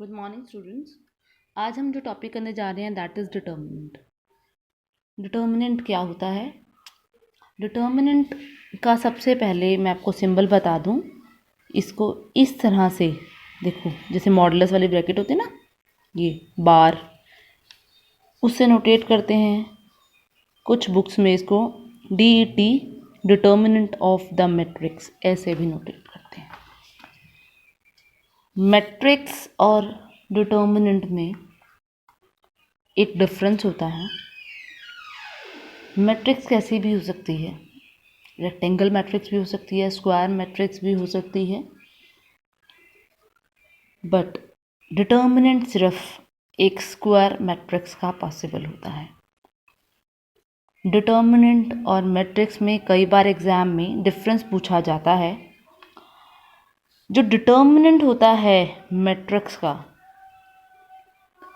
Good morning students. आज हम जो टॉपिक करने जा रहे हैं दैट इज़ डिटर्मिनेंट। डिटर्मिनेंट क्या होता है? डिटर्मिनेंट का सबसे पहले मैं आपको सिंबल बता दूं। इसको इस तरह से देखो, जैसे मॉडुलस वाली ब्रैकेट होती है ना, ये बार, उससे नोटेट करते हैं। कुछ बुक्स में इसको DET determinant of the matrix ऐसे भी नोटेट करते हैं। मैट्रिक्स और डिटर्मिनेंट में एक डिफरेंस होता है। मैट्रिक्स कैसी भी हो सकती है, रेक्टेंगल मैट्रिक्स भी हो सकती है, स्क्वायर मैट्रिक्स भी हो सकती है, बट डिटर्मिनेंट सिर्फ एक स्क्वायर मैट्रिक्स का पॉसिबल होता है। डिटर्मिनेंट और मैट्रिक्स में कई बार एग्जाम में डिफरेंस पूछा जाता है। जो डिटर्मिनेंट होता है मैट्रिक्स का,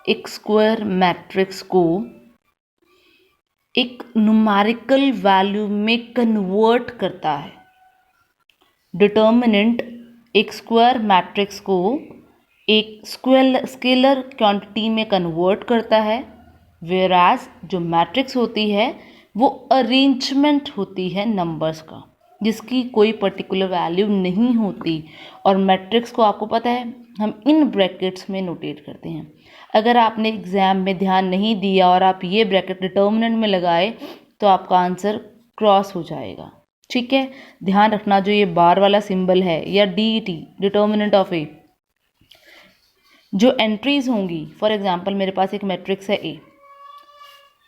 एक स्क्वायर मैट्रिक्स को एक न्यूमेरिकल वैल्यू में कन्वर्ट करता है। डिटर्मिनेंट एक स्क्वायर मैट्रिक्स को एक स्केलर क्वांटिटी में कन्वर्ट करता है, वेराज जो मैट्रिक्स होती है वो अरेंजमेंट होती है नंबर्स का, जिसकी कोई पर्टिकुलर वैल्यू नहीं होती। और मैट्रिक्स को आपको पता है हम इन ब्रैकेट्स में नोटेट करते हैं। अगर आपने एग्जाम में ध्यान नहीं दिया और आप ये ब्रैकेट डिटर्मिनेंट में लगाए तो आपका आंसर क्रॉस हो जाएगा। ठीक है, ध्यान रखना। जो ये बार वाला सिंबल है या DET डिटर्मिनेंट ऑफ ए, जो एंट्रीज होंगी, फॉर एग्जांपल मेरे पास एक मैट्रिक्स है A,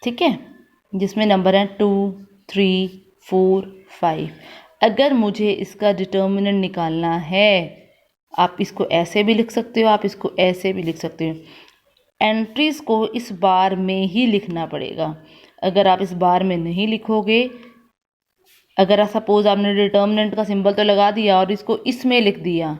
ठीक है, जिसमें नंबर हैं 2, 3, 4, 5। अगर मुझे इसका डिटर्मिनेंट निकालना है, आप इसको ऐसे भी लिख सकते हो, आप इसको ऐसे भी लिख सकते हो। एंट्रीज को इस बार में ही लिखना पड़ेगा। अगर आप इस बार में नहीं लिखोगे, अगर सपोज आपने डिटर्मिनेंट का सिंबल तो लगा दिया और इसको इसमें लिख दिया,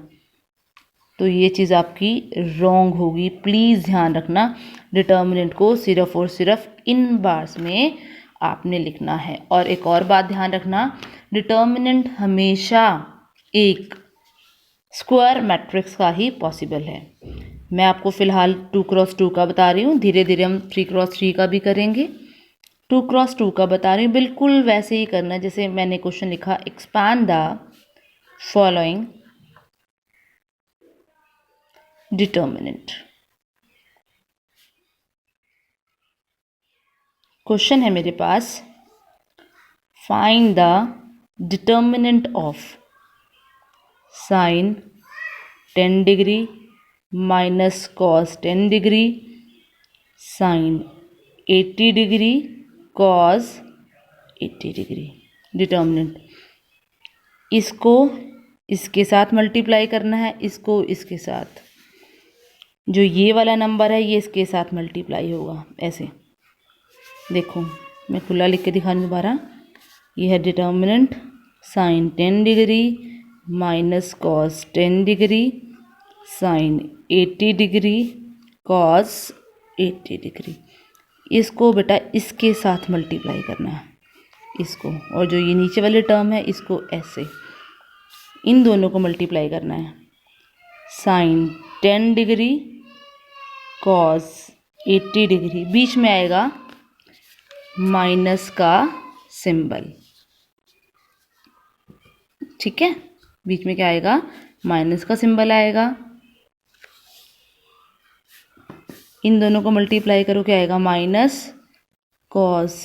तो ये चीज़ आपकी रॉन्ग होगी। प्लीज़ ध्यान रखना, डिटर्मिनेंट को सिर्फ और सिर्फ इन बार्स में आपने लिखना है। और एक और बात ध्यान रखना, डिटर्मिनेंट हमेशा एक स्क्वायर मैट्रिक्स का ही पॉसिबल है। मैं आपको फ़िलहाल 2x2 का बता रही हूँ, धीरे धीरे हम 3x3 का भी करेंगे। 2x2 का बता रही हूँ, बिल्कुल वैसे ही करना है जैसे मैंने क्वेश्चन लिखा, expand the following determinant. Question है मेरे पास, find the determinant of sine 10 degree minus cos 10 degree sine 80 degree cos 80 degree. Determinant, इसको इसके साथ मल्टीप्लाई करना है, इसको इसके साथ। जो ये वाला नंबर है ये इसके साथ मल्टीप्लाई होगा ऐसे। देखो मैं खुला लिख के दिखा रही हूँ दोबारा। ये है determinant, sine 10 degree minus cos 10 degree sine 80 degree cos 80 degree. इसको बेटा इसके साथ मल्टीप्लाई करना है, इसको। और जो ये नीचे वाली टर्म है इसको ऐसे, इन दोनों को मल्टीप्लाई करना है। साइन 10 डिग्री कॉस 80 डिग्री, बीच में आएगा माइनस का सिंबल। ठीक है, बीच में क्या आएगा, माइनस का सिंबल आएगा। इन दोनों को मल्टीप्लाई करो, क्या आएगा, माइनस कॉस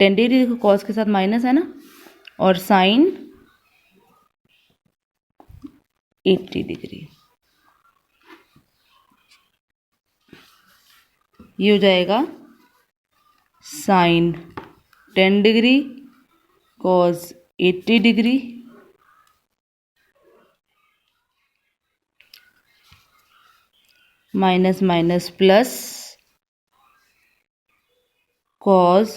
10 डिग्री। देखो कॉस के साथ माइनस है ना, और साइन 80 डिग्री। ये हो जाएगा sine 10 degree cos 80 degree minus minus plus cos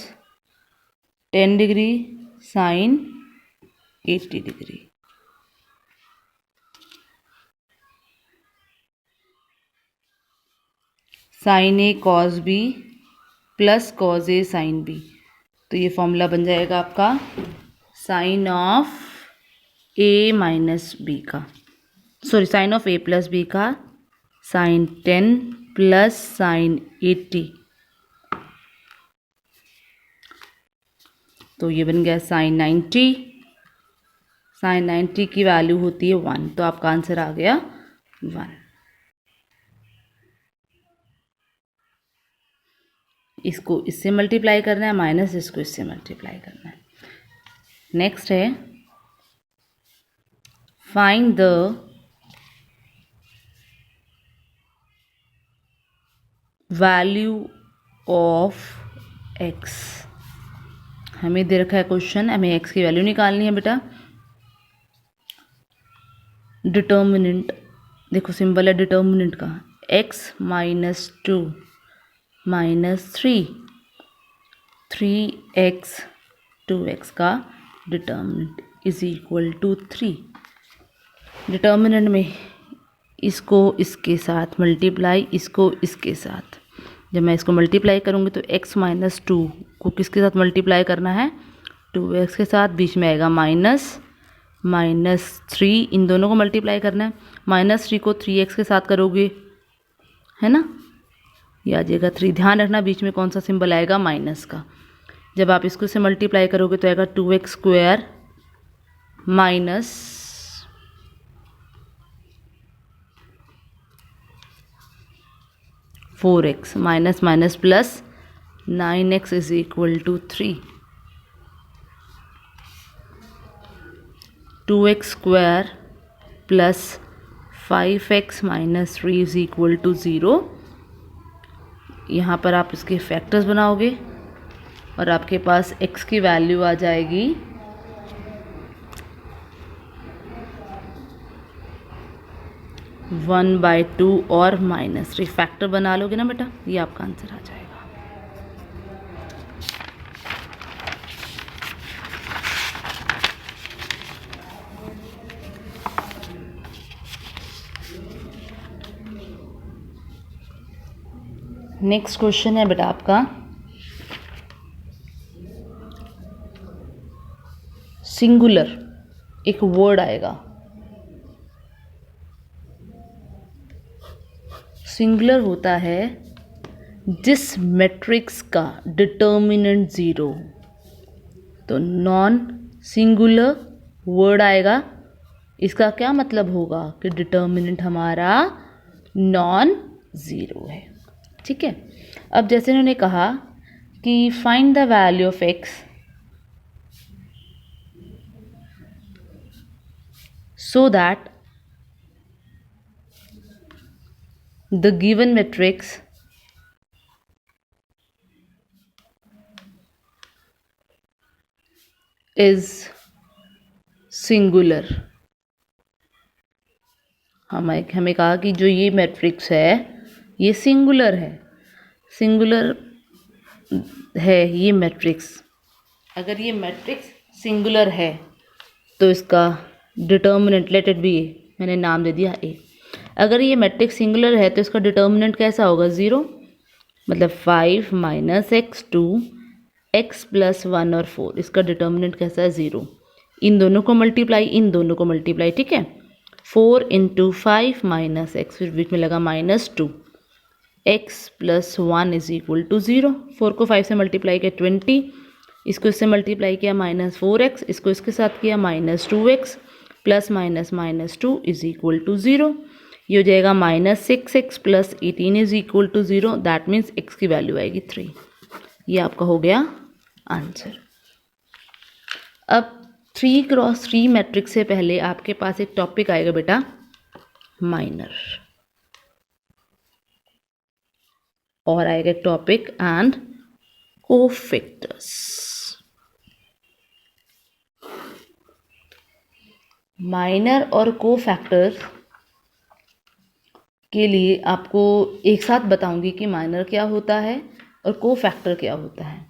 10 degree sine 80 degree. Sine A cos B plus cos A sine B, तो ये फॉर्मूला बन जाएगा आपका sine of A minus B का, sorry sine of A plus B का sine 10 plus sine 80, तो ये बन गया साइन 90। साइन 90 की वैल्यू होती है 1, तो आपका आंसर आ गया 1। इसको इससे मल्टीप्लाई करना है, माइनस इसको इससे मल्टीप्लाई करना है। नेक्स्ट है find the value of x। हमें दे रखा है क्वेश्चन, हमें x की वैल्यू निकालनी है बेटा। डिटर्मिनेंट देखो, सिंबल है डिटर्मिनेंट का, x minus 2 minus 3x 2x का determinant is equal to 3। Determinant में इसको इसके साथ मल्टीप्लाई, इसको इसके साथ, जब मैं इसको मल्टीप्लाई करूँगी तो x माइनस 2 को किसके साथ मल्टीप्लाई करना है, 2x के साथ, बीच में आएगा माइनस 3, इन दोनों को मल्टीप्लाई करना है। माइनस 3 को 3x के साथ करोगे, है ना, ये आ जाएगा 3। ध्यान रखना बीच में कौन सा सिंबल आएगा, माइनस का। जब आप इसको से मल्टीप्लाई करोगे तो आएगा 2x square minus 4x, minus minus plus 9x is equal to 3। 2x square plus 5x minus 3 is equal to 0। यहाँ पर आप इसके फैक्टर्स बनाओगे और आपके पास x की वैल्यू आ जाएगी 1/2 और -3। फैक्टर बना लोगे ना बेटा, ये आपका आंसर आ जाएगा। नेक्स्ट क्वेश्चन है बेटा आपका, सिंगुलर एक वर्ड आएगा। सिंगुलर होता है जिस मैट्रिक्स का डिटर्मिनेंट 0। तो नॉन सिंगुलर वर्ड आएगा, इसका क्या मतलब होगा कि डिटर्मिनेंट हमारा नॉन ज़ीरो है। ठीक है, अब जैसे उन्होंने कहा कि find the value of x so that the given matrix is singular। हमें कहा कि जो ये मैट्रिक्स है ये सिंगुलर है, सिंगुलर है ये मैट्रिक्स। अगर ये मैट्रिक्स सिंगुलर है तो इसका डिटर्मिनेंट लेट इट बी ए, मैंने नाम दे दिया ए। अगर ये मैट्रिक्स सिंगुलर है तो इसका डिटर्मिनेंट कैसा होगा, 0। मतलब 5 माइनस x 2 x प्लस 1 और 4, इसका डिटर्मिनेंट कैसा है, 0। इन दोनों को मल्टीप्लाई, इन दोनों को मल्टीप्लाई, ठीक है। 4 इंटू 5 माइनस एक्स, फिर बीच में लगा -2 x plus 1 is equal to 0। 4 को 5 से मल्टीप्लाई किया 20, इसको इससे मल्टीप्लाई किया -4x, इसको इसके साथ किया -2x, plus minus -2 is equal to 0। ये हो जाएगा -6x plus 18 is equal to 0। That means x की वैल्यू आएगी 3। ये आपका हो गया आंसर। अब 3x3 मैट्रिक्स से पहले आपके पास एक टॉपिक आएगा बेटा, माइनर, और आएगा टॉपिक एंड कोफैक्टर्स। माइनर और कोफैक्टर के लिए आपको एक साथ बताऊंगी कि माइनर क्या होता है और कोफैक्टर क्या होता है।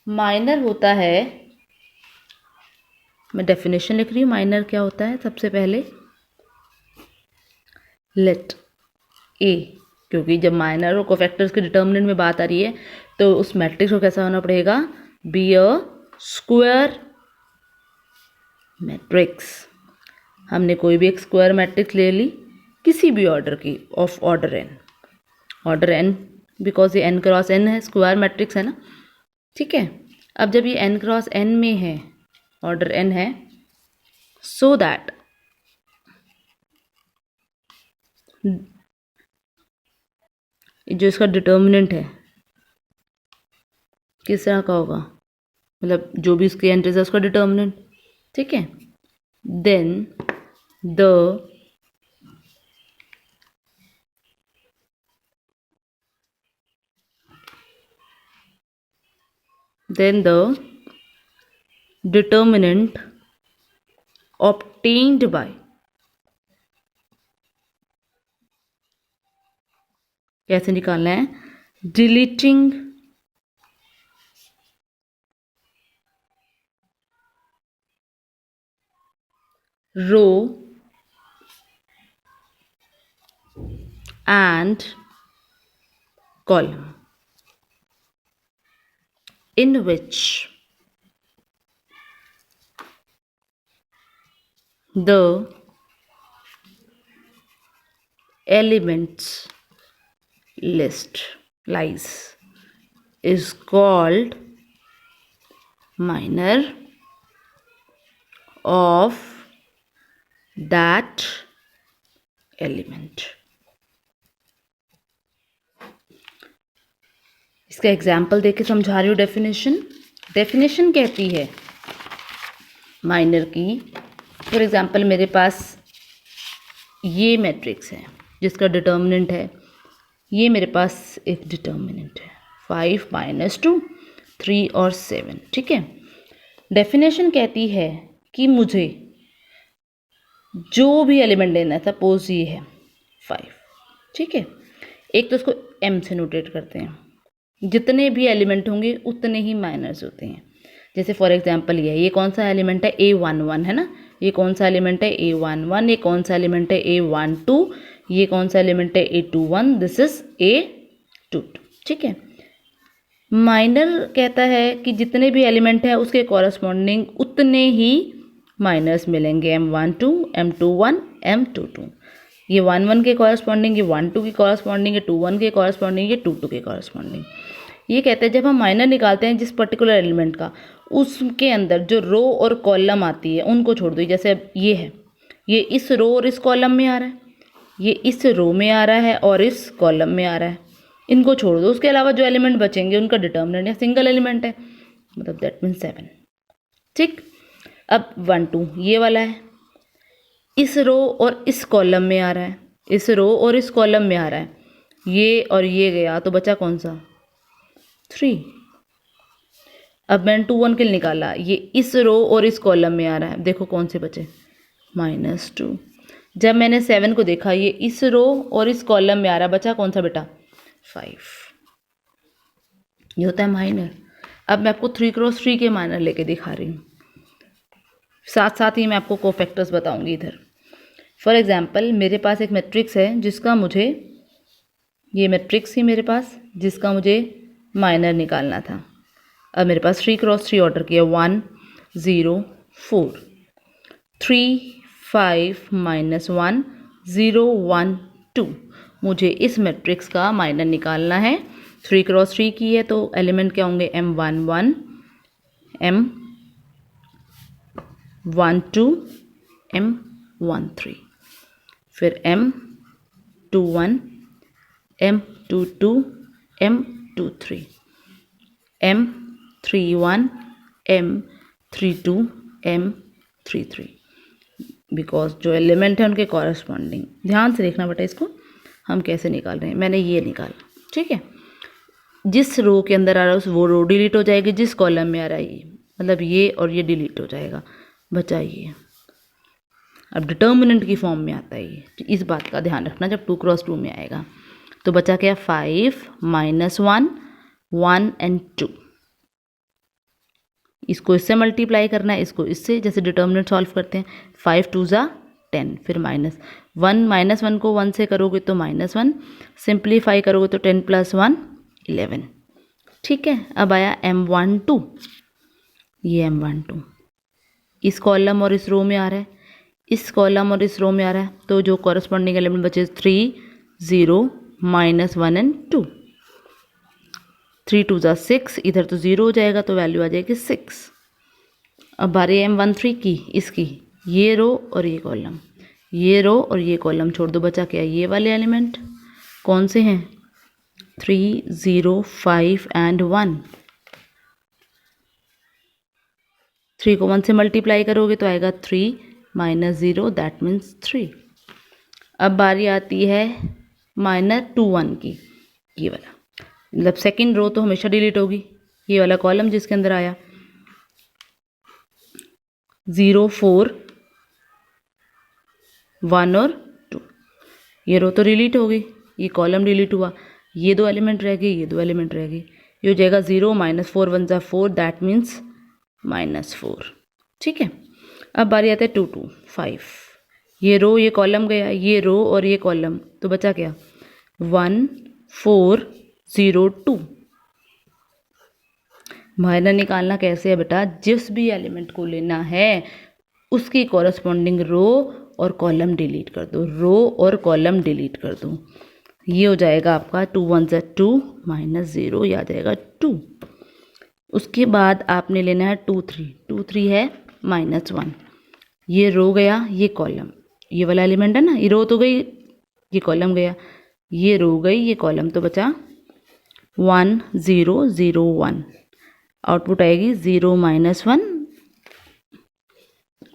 माइनर होता है, मैं डेफिनेशन लिख रही हूँ, माइनर क्या होता है। सबसे पहले लेट ए, क्योंकि जब माइनर और कोफैक्टर्स के डिटर्मिनेंट में बात आ रही है तो उस मैट्रिक्स को कैसा होना पड़ेगा, बी अ स्क्वायर मैट्रिक्स। हमने कोई भी एक स्क्वायर मैट्रिक्स ले ली, किसी भी ऑर्डर की ऑफ ऑर्डर एन बिकॉज ये n क्रॉस n है, स्क्वायर मैट्रिक्स है ना, ठीक है। अब जब ये n क्रॉस n में है, ऑर्डर n है, सो दैट जो इसका डिटर्मिनेंट है किस तरह का होगा, मतलब जो भी इसके एंट्रीज है उसका डिटर्मिनेंट, ठीक है। Then the determinant obtained by कैसे निकालना है, deleting row and column in which the elements list lies is called minor of that element। इसका एग्जाम्पल देके समझा रही हूँ। डेफिनेशन कहती है माइनर की, फॉर एग्जाम्पल मेरे पास ये मैट्रिक्स है जिसका डिटर्मिनेंट है, ये मेरे पास एक डिटर्मिनेंट है 5 - 2 3 और 7, ठीक है। डेफिनेशन कहती है कि मुझे जो भी एलिमेंट लेना है, सपोज ये है 5, ठीक है। एक तो इसको m से नोटेट करते हैं, जितने भी एलिमेंट होंगे उतने ही माइनर्स होते हैं। जैसे फॉर एग्जांपल ये कौन सा एलिमेंट है, A11 है ना, ये कौन सा एलिमेंट है A11, ये कौन सा एलिमेंट है A12, ये कौन सा एलिमेंट है A21, दिस इज A22, ठीक है। माइनर कहता है कि जितने भी एलिमेंट है उसके कॉरस्पॉन्डिंग उतने ही माइनर्स मिलेंगे, M12, M21, M22। ये 11 के कॉरस्पॉन्डिंग, ये 12 के कॉरस्पॉन्डिंग, ये 21 के कॉरस्पॉन्डिंग, ये 22 के कॉरस्पॉन्डिंग। ये कहते हैं जब हम माइनर निकालते हैं जिस पर्टिकुलर एलिमेंट का, उसके अंदर जो रो और कॉलम आती है उनको छोड़ दो। जैसे अब ये है, ये इस रो और इस कॉलम में आ रहा है, ये इस रो में आ रहा है और इस कॉलम में आ रहा है, इनको छोड़ दो। उसके अलावा जो एलिमेंट बचेंगे उनका डिटर्मिनेंट या सिंगल एलिमेंट है, मतलब दैट मीन्स 7, ठीक। अब 1 2 ये वाला है, इस रो और इस कॉलम में आ रहा है, इस रो और इस कॉलम में आ रहा है, ये और ये गया तो बचा कौन सा 3। अब मैंने 2 1 के लिए निकाला, ये इस रो और इस कॉलम में आ रहा है, देखो कौन से बचे -2। जब मैंने 7 को देखा, ये इस रो और इस कॉलम में आ रहा है, बचा कौन सा बेटा 5। ये होता है माइनर। अब मैं आपको 3 क्रॉस 3 के माइनर लेके दिखा रही हूँ, साथ साथ ही मैं आपको कोफैक्टर्स बताऊंगी इधर। फॉर एग्जाम्पल मेरे पास एक मैट्रिक्स है जिसका मुझे, ये मैट्रिक्स ही मेरे पास जिसका मुझे माइनर निकालना था। अब मेरे पास 3 क्रॉस 3 ऑर्डर किया, 1 0 4 3 5 -1 0 1 2। मुझे इस मैट्रिक्स का माइनर निकालना है। 3 क्रॉस 3 की है तो एलिमेंट क्या होंगे, M11 M12 M13, फिर M21 M22 M23 M31 M32 M33, because जो एलिमेंट है उनके कॉरस्पॉन्डिंग। ध्यान से देखना बेटा, इसको हम कैसे निकाल रहे हैं। मैंने ये निकाला, ठीक है। जिस रो के अंदर आ रहा है उस वो रो डिलीट हो जाएगी, जिस कॉलम में आ रहा है ये, मतलब ये और ये डिलीट हो जाएगा, बचा ये। अब डिटर्मिनेंट की फॉर्म में आता है ये, इस बात का ध्यान रखना जब 2 क्रॉस 2 में आएगा। तो बचा क्या 5 -1 1 and 2। इसको इससे मल्टीप्लाई करना है, इसको इससे, जैसे डिटर्मिनेंट सॉल्व करते हैं 5 2 ज़ा 10, फिर -1 को 1 से करोगे तो -1, सिंप्लीफाई करोगे तो 10 + 1 11, ठीक है। अब आया M12, ये M12 इस कॉलम और इस रो में आ रहा है, इस कॉलम और इस रो में आ रहा है, तो जो कॉरस्पॉन्डिंग एलिमेंट बचे 3 0 -1 एंड 2। 3 2 ज़ा 6, इधर तो 0 हो जाएगा तो वैल्यू आ जाएगी 6। अब बारी M13 की, इसकी ये रो और ये कॉलम, ये रो और ये कॉलम छोड़ दो, बचा क्या? ये वाले एलिमेंट कौन से हैं? 3 0 5 एंड 1। 3 को 1 से मल्टीप्लाई करोगे तो आएगा 3 -0, दैट मीन्स 3। अब बारी आती है -2 1 की, ये वाला, मतलब सेकंड रो तो हमेशा डिलीट होगी। ये वाला कॉलम जिसके अंदर आया 0 4 1 और 2, ये रो तो डिलीट हो गई, ये कॉलम डिलीट हुआ, ये दो एलिमेंट रह गए, ये दो एलिमेंट रह गए। ये हो जाएगा 0 -4 1 ज़ा 4, दैट मीन्स -4। ठीक है। अब बारी आते हैं 2 2 5, ये रो ये कॉलम गया, ये रो और ये कॉलम, तो बचा क्या? 1 4 0 2। माइनर निकालना कैसे है बेटा? जिस भी एलिमेंट को लेना है उसकी कॉरस्पॉन्डिंग रो और कॉलम डिलीट कर दो, रो और कॉलम डिलीट कर दो। ये हो जाएगा आपका 2 1 ज़ा 2 -0, ये आ जाएगा 2। उसके बाद आपने लेना है 2 3, 2 3 है -1, ये रो गया, ये कॉलम, ये वाला एलिमेंट है ना, ये रो तो गई, ये कॉलम गया, ये रो गई, ये कॉलम, तो बचा 1 0 0 1। आउटपुट आएगी 0 -1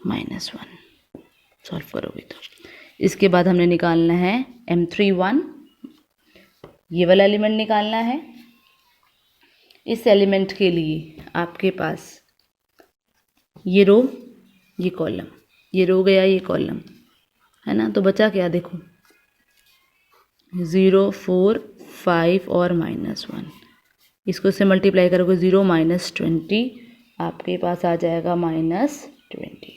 -1। सॉल्व करोगे तो इसके बाद हमने निकालना है M31, ये वाला एलिमेंट निकालना है। इस एलिमेंट के लिए आपके पास ये रो ये कॉलम, ये रो गया, ये कॉलम है ना, तो बचा क्या? देखो 0 4 5 और -1, इसको से मल्टीप्लाई करोगे 0 -20, आपके पास आ जाएगा -20।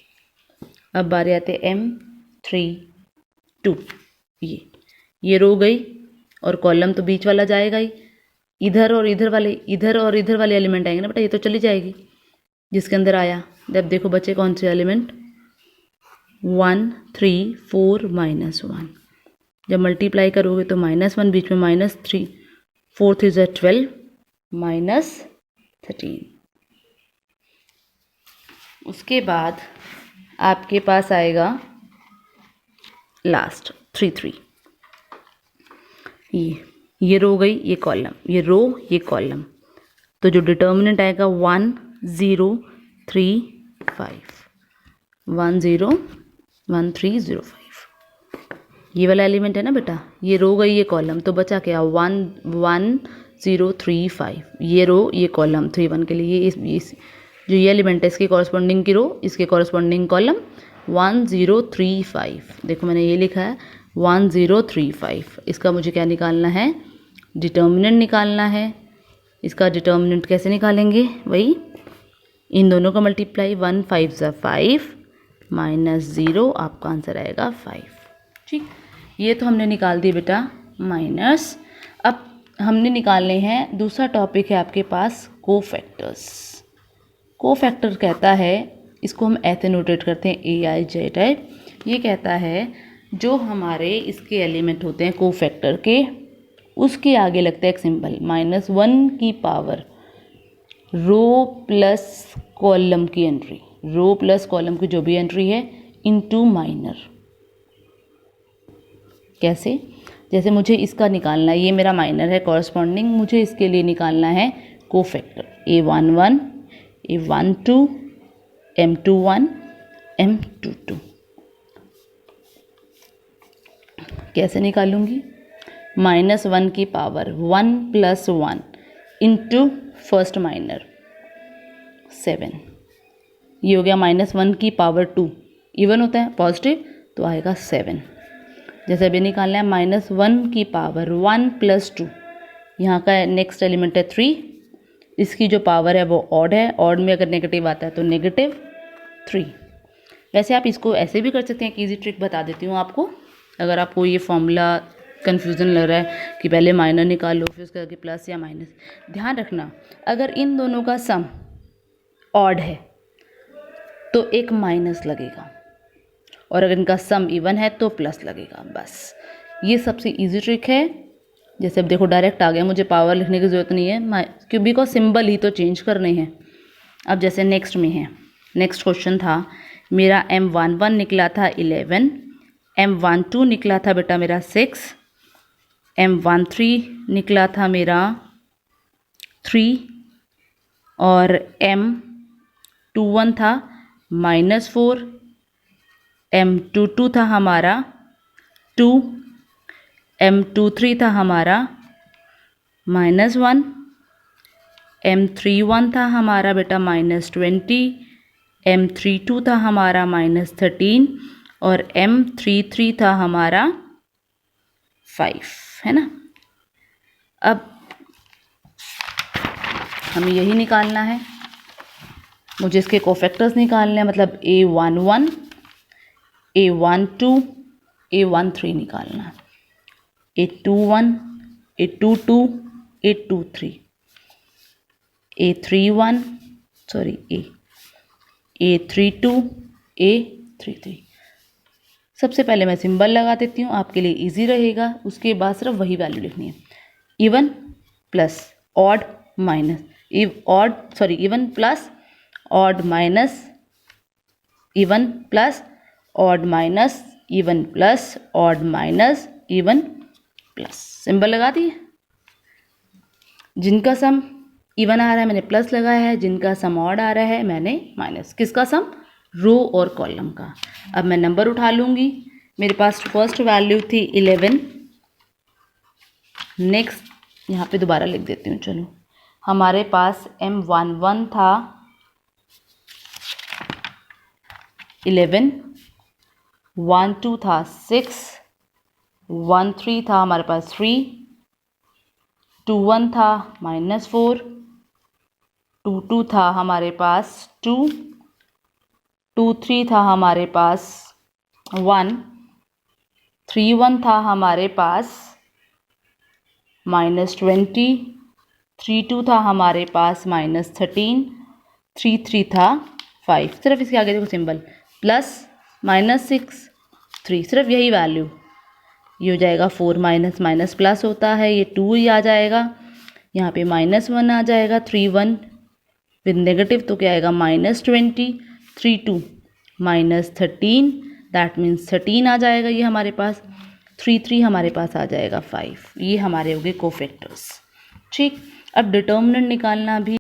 अब बारी आते M32, ये रो गई और कॉलम तो बीच वाला जाएगा ही, इधर और इधर वाले एलिमेंट आएंगे ना बेटा, ये तो चली जाएगी जिसके अंदर आया। जब देखो बचे कौन से एलिमेंट? 1 3 4 -1, जब मल्टीप्लाई करोगे तो -1, बीच में -3, 4 3 ज़ा 12 -13। उसके बाद आपके पास आएगा लास्ट 3 3, ये रो गई, ये कॉलम, ये रो ये कॉलम, तो जो डिटर्मिनेंट आएगा 1 0 3 5, 1 0 1 3 0 5, ये वाला एलिमेंट है ना बेटा, ये रो गई, ये कॉलम, तो बचा क्या? 1 1 0 3 5, ये रो ये कॉलम 3 1 के लिए, ये जो ये एलिमेंट है इसके कॉरस्पॉन्डिंग की रो, इसके कॉरस्पॉन्डिंग कॉलम 1 0 3 5। देखो मैंने ये लिखा है 1 0 3 5। इसका मुझे क्या निकालना है? डिटर्मिनेंट निकालना है। इसका डिटर्मिनेंट कैसे निकालेंगे? वही इन दोनों का मल्टीप्लाई, 1 5 ज़ा 5 -0, आपका आंसर आएगा 5। ठीक, ये तो हमने निकाल दी बेटा माइनस। अब हमने निकालने हैं, दूसरा टॉपिक है आपके पास कोफैक्टर्स। कोफैक्टर कहता है, इसको हम ऐसे नोटेट करते हैं AIZ। ये कहता है जो हमारे इसके एलिमेंट होते हैं कोफैक्टर के, उसके आगे लगता है एक सिंबल -1 की पावर रो प्लस कॉलम की एंट्री, रो प्लस कॉलम की जो भी एंट्री है इनटू माइनर। कैसे? जैसे मुझे इसका निकालना है, ये मेरा माइनर है कॉरस्पॉन्डिंग, मुझे इसके लिए निकालना है cofactor A11 A12 M21 M22। कैसे निकालूंगी? -1 की पावर 1 + 1 इंटू फर्स्ट माइनर 7, ये हो गया -1 की पावर 2, इवन होता है पॉजिटिव तो आएगा 7। जैसे अभी निकालना है -1 की पावर 1 + 2, यहाँ का नेक्स्ट एलिमेंट है 3, इसकी जो पावर है वो ऑड है, ऑड में अगर नेगेटिव आता है तो -3। वैसे आप इसको ऐसे भी कर सकते हैं, एक ईजी ट्रिक बता देती हूँ आपको। अगर आपको ये फॉर्मूला कन्फ्यूज़न लग रहा है कि पहले माइनर निकाल लो फिर उसके आगे प्लस या माइनस, ध्यान रखना अगर इन दोनों का सम ऑड है तो एक माइनस लगेगा, और अगर इनका सम इवन है तो प्लस लगेगा। बस ये सबसे इजी ट्रिक है। जैसे अब देखो डायरेक्ट आ गया, मुझे पावर लिखने की ज़रूरत नहीं है क्यों, बिकॉज सिंबल ही तो चेंज करने हैं। अब जैसे नेक्स्ट में है, नेक्स्ट क्वेश्चन था मेरा M11 निकला था 11, M12 निकला था बेटा मेरा 6, M13 निकला था मेरा 3 और M21 था -4, M22 था हमारा 2, M23 था हमारा -1, M31 था हमारा बेटा -20, M32 था हमारा -13 और M33 था हमारा 5, है ना। अब हमें यही निकालना है, मुझे इसके कोफैक्टर्स निकालने हैं, मतलब A11, A12, A13 निकालना है, A21, A22, A23, A31 sorry A32, A33। सबसे पहले मैं सिंबल लगा देती हूँ, आपके लिए इजी रहेगा। उसके बाद सिर्फ वही वैल्यू लिखनी है, even plus odd minus even plus odd minus even plus odd minus even plus odd minus even plus. Symbol लगा दिए। जिनका सम इवन आ रहा है मैंने प्लस लगाया है, जिनका सम ऑड आ रहा है मैंने माइनस। किसका सम? रो और कॉलम का। अब मैं नंबर उठा लूँगी। मेरे पास फर्स्ट वैल्यू थी 11। नेक्स्ट यहाँ पे दोबारा लिख देती हूँ, चलो। हमारे पास M11 था 11, 12 था 6, 13 था हमारे पास 3, 21 था -4, 22 था हमारे पास 2, 23 था हमारे पास 1, 31 था हमारे पास -20, 32 था हमारे पास -13, 33 था 5। सिर्फ इसके आगे देखो सिंबल प्लस -6 3, सिर्फ यही वैल्यू। ये हो जाएगा 4 माइनस माइनस प्लस होता है, ये 2 ही आ जाएगा। यहाँ पे -1 आ जाएगा, 3 1 विद नेगेटिव तो क्या आएगा -20, 3 2 -13, दैट मीन्स 13 आ जाएगा ये हमारे पास। 3 3 हमारे पास आ जाएगा 5। ये हमारे हो गए कोफैक्टर्स। ठीक, अब डिटर्मिनेंट निकालना भी